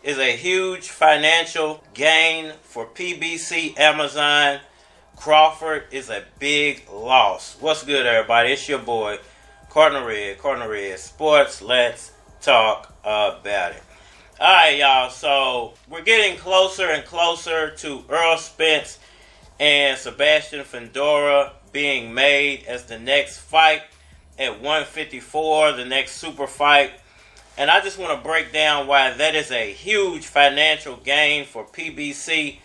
is a huge financial gain for PBC Amazon. Crawford is a big loss. What's good, everybody? It's your boy, Cardinal Red Sports. Let's talk about it. Alright, y'all. So, we're getting closer and closer to Errol Spence and Sebastian Fundora being made as the next fight at 154, the next super fight. And I just want to break down why that is a huge financial gain for PBC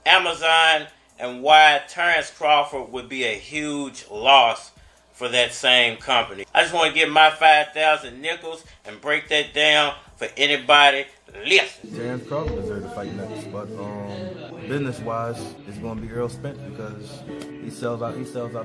Amazon and why Terence Crawford would be a huge loss for that same company. I just want to get my 5,000 nickels and break that down for anybody listening. Terence Crawford deserves to fight next, but business-wise, it's going to be Errol Spence because he sells out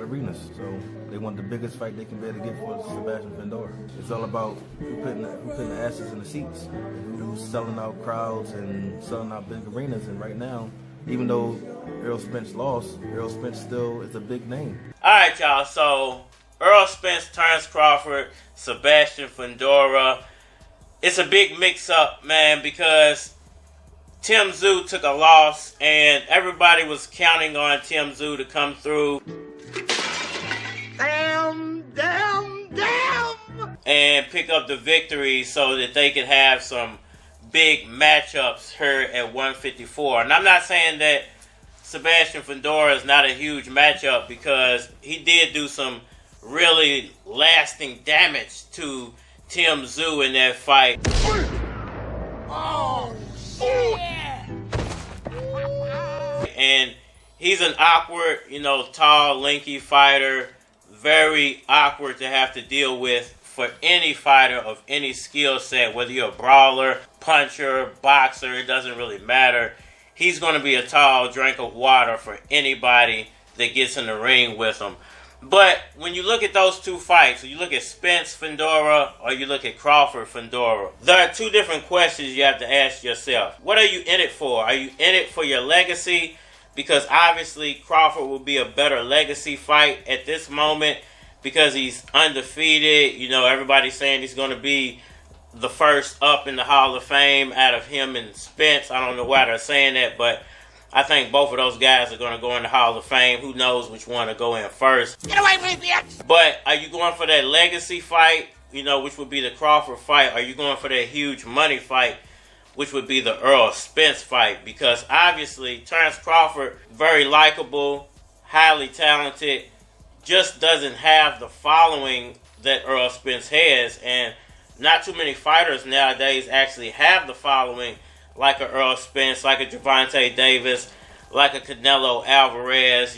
arenas. So they want the biggest fight they can be able to get for Sebastian Fundora. It's all about who putting the asses in the seats, who's selling out crowds and selling out big arenas. And right now, even though Errol Spence lost, Errol Spence still is a big name. All right, y'all. So Errol Spence, Terence Crawford, Sebastian Fundora. It's a big mix-up, man, because Tszyu took a loss, and everybody was counting on Tszyu to come through. Damn! And pick up the victory so that they could have some big matchups here at 154. And I'm not saying that Sebastian Fundora is not a huge matchup, because he did do some really lasting damage to Tszyu in that fight. Oh, shit! And he's an awkward, tall, lanky fighter. Very awkward to have to deal with for any fighter of any skill set, whether you're a brawler, puncher, boxer, it doesn't really matter. He's going to be a tall drink of water for anybody that gets in the ring with him. But when you look at those two fights, so you look at Spence Fundora or you look at Crawford Fundora, there are two different questions you have to ask yourself. What are you in it for? Are you in it for your legacy? Because obviously Crawford will be a better legacy fight at this moment because he's undefeated. Everybody's saying he's going to be the first up in the Hall of Fame out of him and Spence. I don't know why they're saying that, but I think both of those guys are going to go in the Hall of Fame. Who knows which one to go in first. Get away from me, bitch! But are you going for that legacy fight, which would be the Crawford fight? Are you going for that huge money fight, which would be the Errol Spence fight? Because obviously Terence Crawford, very likable, highly talented, just doesn't have the following that Errol Spence has. And not too many fighters nowadays actually have the following like a Errol Spence, like a Gervonta Davis, like a Canelo Alvarez,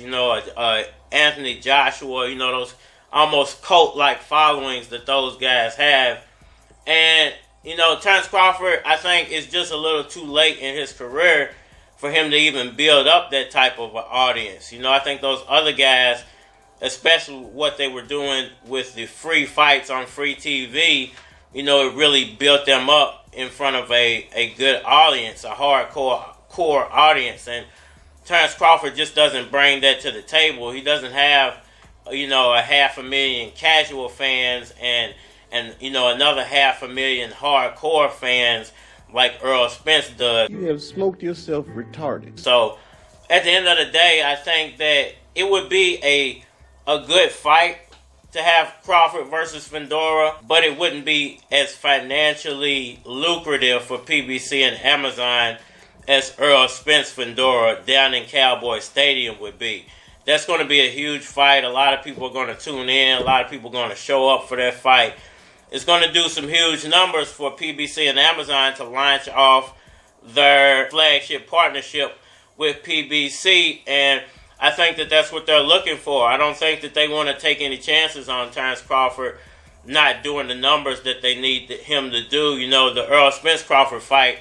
Anthony Joshua, those almost cult-like followings that those guys have. And, Terence Crawford, I think, is just a little too late in his career for him to even build up that type of an audience. I think those other guys, especially what they were doing with the free fights on free TV, it really built them up in front of a good audience, a hardcore audience. And Terence Crawford just doesn't bring that to the table. He doesn't have, a 500,000 casual fans and another 500,000 hardcore fans like Errol Spence does. You have smoked yourself retarded. So, at the end of the day, I think that it would be a good fight to have Crawford versus Fundora, but it wouldn't be as financially lucrative for PBC and Amazon as Errol Spence Fundora down in Cowboy Stadium would be. That's going to be a huge fight. A lot of people are going to tune in. A lot of people are going to show up for that fight. It's going to do some huge numbers for PBC and Amazon to launch off their flagship partnership with PBC, and I think that that's what they're looking for. I don't think that they want to take any chances on Terence Crawford not doing the numbers that they need him to do. The Errol Spence Crawford fight,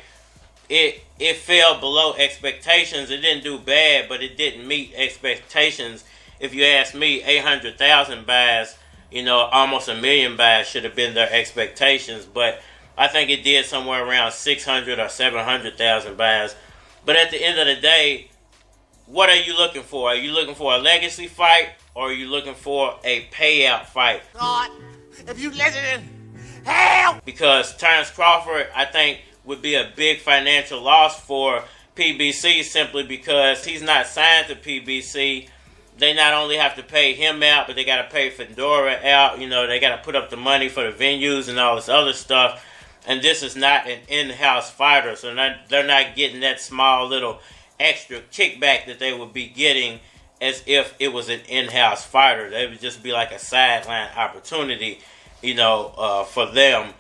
it fell below expectations. It didn't do bad, but it didn't meet expectations. If you ask me, 800,000 buys, almost 1 million buys should have been their expectations. But I think it did somewhere around 600 or 700,000 buys. But at the end of the day, what are you looking for? Are you looking for a legacy fight, or are you looking for a payout fight? God, if you listen, help! Because Terence Crawford, I think, would be a big financial loss for PBC simply because he's not signed to PBC. They not only have to pay him out, but they got to pay Fundora out. You know, they got to put up the money for the venues and all this other stuff. And this is not an in-house fighter, so they're not getting that small little extra kickback that they would be getting as if it was an in-house fighter. They would just be like a sideline opportunity, you know, for them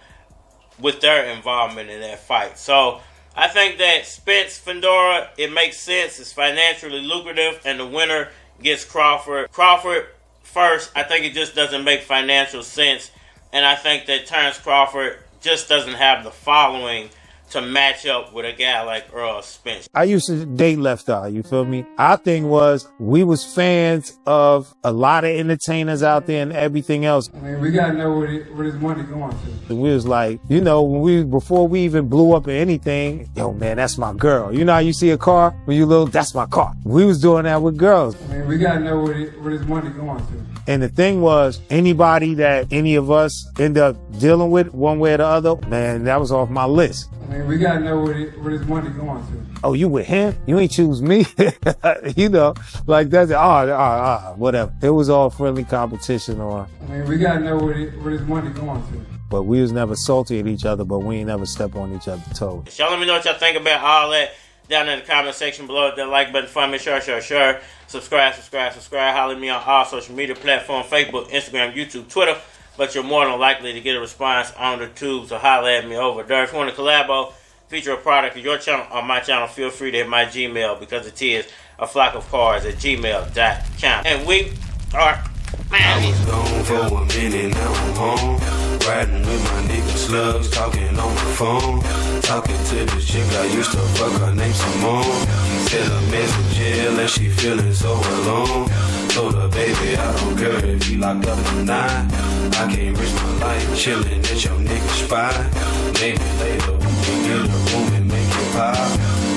with their involvement in that fight. So I think that Spence Fundora, it makes sense. It's financially lucrative, and the winner gets Crawford. Crawford first, I think it just doesn't make financial sense, and I think that Terence Crawford just doesn't have the following to match up with a guy like Errol Spence. I used to date Left Eye, you feel me? Our thing was, we was fans of a lot of entertainers out there and everything else. I mean, we gotta know where this money going to. And we was like, you know, before we even blew up or anything, yo man, that's my girl. You know how you see a car when you little, that's my car. We was doing that with girls. I mean, we gotta know where this money going to. And the thing was, anybody that any of us end up dealing with one way or the other, man, that was off my list. I mean, we gotta know where this money going to. Oh, you with him? You ain't choose me? You know, like that's, whatever. It was all friendly competition on. I mean, we gotta know where this money going to. But we was never salty at each other, but we ain't never step on each other's toes. Y'all let me know what y'all think about all that down in the comment section below. Hit that like button for me. Sure. Subscribe. Holler at me on all social media platforms, Facebook, Instagram, YouTube, Twitter. But you're more than likely to get a response on the tube, so holler at me over there. If you want to collabo, feature a product of your channel or my channel, feel free to hit my Gmail, because it is a flock of cards at gmail.com. And we are... I was gone for a minute, now I'm home. Riding with my nigga Slugs, talking on the phone. Talking to this chick I used to fuck, her name Simone. She said her man's in jail and she feeling so alone. Told her, baby, I don't care if you locked up or not. I can't risk my life chilling at your nigga's spot. Maybe later we can get a room and make it pop.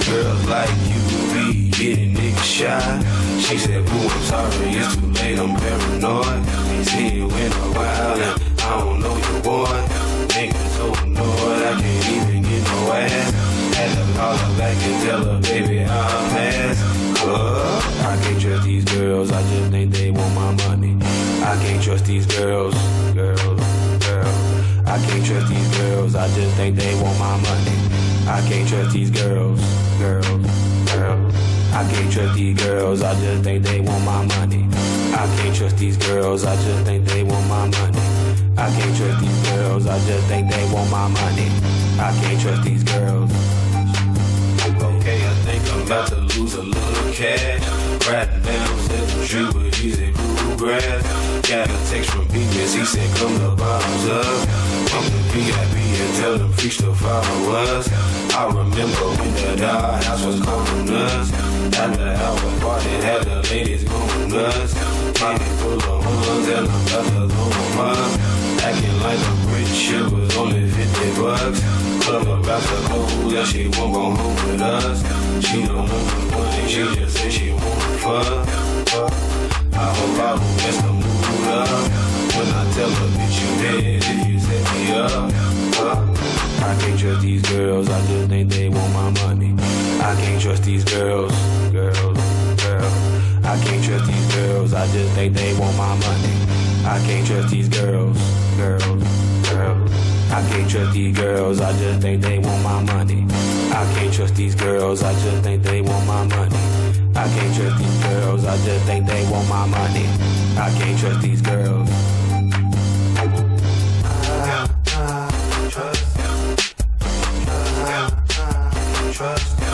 Girls like you be getting niggas shot. She said, boo, I'm sorry, it's too late, I'm paranoid. See you in a while and I don't know your boy. Niggas so annoyed, I can't even get no ass. Had to call her back and tell her, baby, I'll pass. I can't trust these girls, I just think they want my money. I can't trust these girls. I can't trust these girls, I just think they want my money. I can't trust these girls. I can't trust these girls, I just think they want my money. I can't trust these girls, I just think they want my money. I can't trust these girls, I just think they want my money. I can't trust these girls. Okay, I think I'm about to lose a little cash. Riding down 7th Street with easy bluegrass. Got a text from Bemis, he said come the bottoms up. I'm the VIP and tell them freaks to follow us. I remember when the dollhouse was calling us. At the hour party, had the ladies going nuts. Pocket full of ones and I'm about to loan them up. Acting like a rich, it was only $50. Club about to close, and she won't go home with us. She don't know the money, she just said she won't fuck. I hope I don't mess the mood up. When I tell her, bitch, you dead if you set me up. I can't trust these girls, I just think they want my money. I can't trust these girls. I can't trust these girls, I just think they want my money. I can't trust these girls. I can't trust these girls, I just think they want my money. I can't trust these girls, I just think they want my money. I can't trust these girls, I just think they want my money. I can't trust these girls. Trust.